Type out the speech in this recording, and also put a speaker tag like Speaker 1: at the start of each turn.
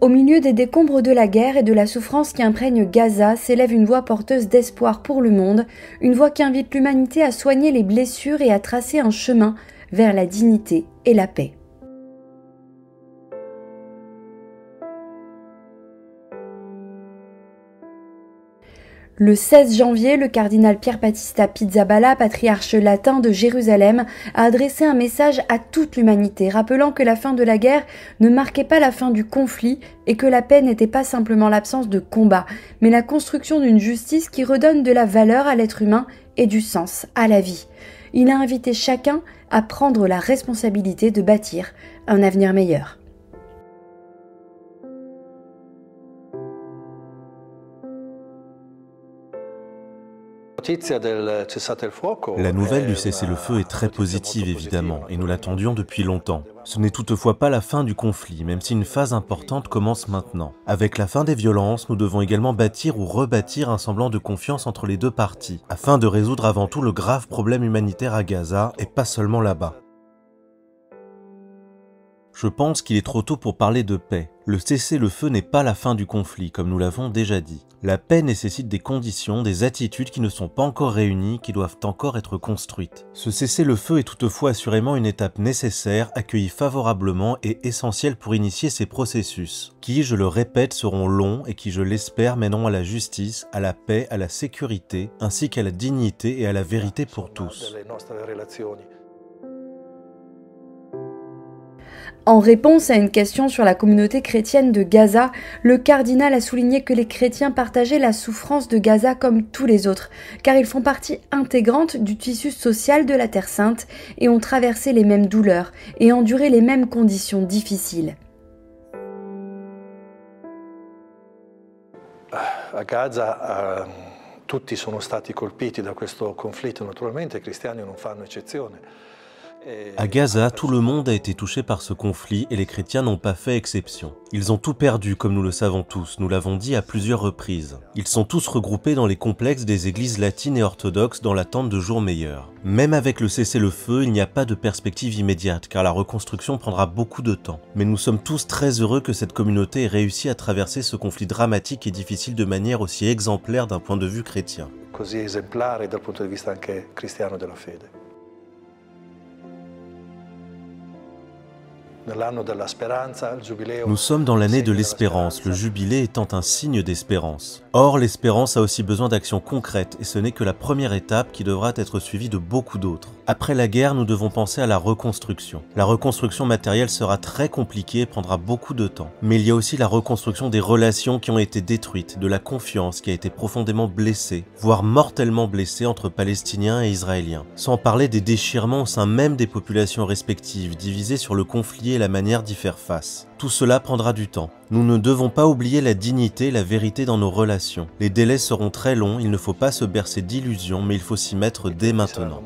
Speaker 1: Au milieu des décombres de la guerre et de la souffrance qui imprègne Gaza s'élève une voix porteuse d'espoir pour le monde, une voix qui invite l'humanité à soigner les blessures et à tracer un chemin vers la dignité et la paix. Le 16 janvier, le cardinal Pier Battista Pizzaballa, patriarche latin de Jérusalem, a adressé un message à toute l'humanité, rappelant que la fin de la guerre ne marquait pas la fin du conflit et que la paix n'était pas simplement l'absence de combat, mais la construction d'une justice qui redonne de la valeur à l'être humain et du sens à la vie. Il a invité chacun à prendre la responsabilité de bâtir un avenir meilleur.
Speaker 2: La nouvelle du cessez-le-feu est très positive évidemment, et nous l'attendions depuis longtemps. Ce n'est toutefois pas la fin du conflit, même si une phase importante commence maintenant. Avec la fin des violences, nous devons également bâtir ou rebâtir un semblant de confiance entre les deux parties, afin de résoudre avant tout le grave problème humanitaire à Gaza, et pas seulement là-bas. Je pense qu'il est trop tôt pour parler de paix. Le cessez-le-feu n'est pas la fin du conflit, comme nous l'avons déjà dit. La paix nécessite des conditions, des attitudes qui ne sont pas encore réunies, qui doivent encore être construites. Ce cessez-le-feu est toutefois assurément une étape nécessaire, accueillie favorablement et essentielle pour initier ces processus, qui, je le répète, seront longs et qui, je l'espère, mèneront à la justice, à la paix, à la sécurité, ainsi qu'à la dignité et à la vérité pour tous.
Speaker 1: En réponse à une question sur la communauté chrétienne de Gaza, le cardinal a souligné que les chrétiens partageaient la souffrance de Gaza comme tous les autres, car ils font partie intégrante du tissu social de la Terre Sainte et ont traversé les mêmes douleurs et enduré les mêmes conditions difficiles.
Speaker 3: A Gaza tutti sono stati colpiti da questo conflitto, naturalmente i cristiani non fanno eccezione.
Speaker 2: À Gaza, tout le monde a été touché par ce conflit et les chrétiens n'ont pas fait exception. Ils ont tout perdu, comme nous le savons tous, nous l'avons dit à plusieurs reprises. Ils sont tous regroupés dans les complexes des églises latines et orthodoxes dans l'attente de jours meilleurs. Même avec le cessez-le-feu, il n'y a pas de perspective immédiate, car la reconstruction prendra beaucoup de temps. Mais nous sommes tous très heureux que cette communauté ait réussi à traverser ce conflit dramatique et difficile de manière aussi exemplaire d'un point de vue chrétien.
Speaker 3: Così esemplare dal punto di vista anche cristiano della fede.
Speaker 2: Nous sommes dans l'année de l'espérance, le jubilé étant un signe d'espérance. Or, l'espérance a aussi besoin d'actions concrètes et ce n'est que la première étape qui devra être suivie de beaucoup d'autres. Après la guerre, nous devons penser à la reconstruction. La reconstruction matérielle sera très compliquée et prendra beaucoup de temps. Mais il y a aussi la reconstruction des relations qui ont été détruites, de la confiance qui a été profondément blessée, voire mortellement blessée entre Palestiniens et Israéliens. Sans parler des déchirements au sein même des populations respectives, divisées sur le conflit et la manière d'y faire face. Tout cela prendra du temps. Nous ne devons pas oublier la dignité et la vérité dans nos relations. Les délais seront très longs, il ne faut pas se bercer d'illusions, mais il faut s'y mettre dès maintenant.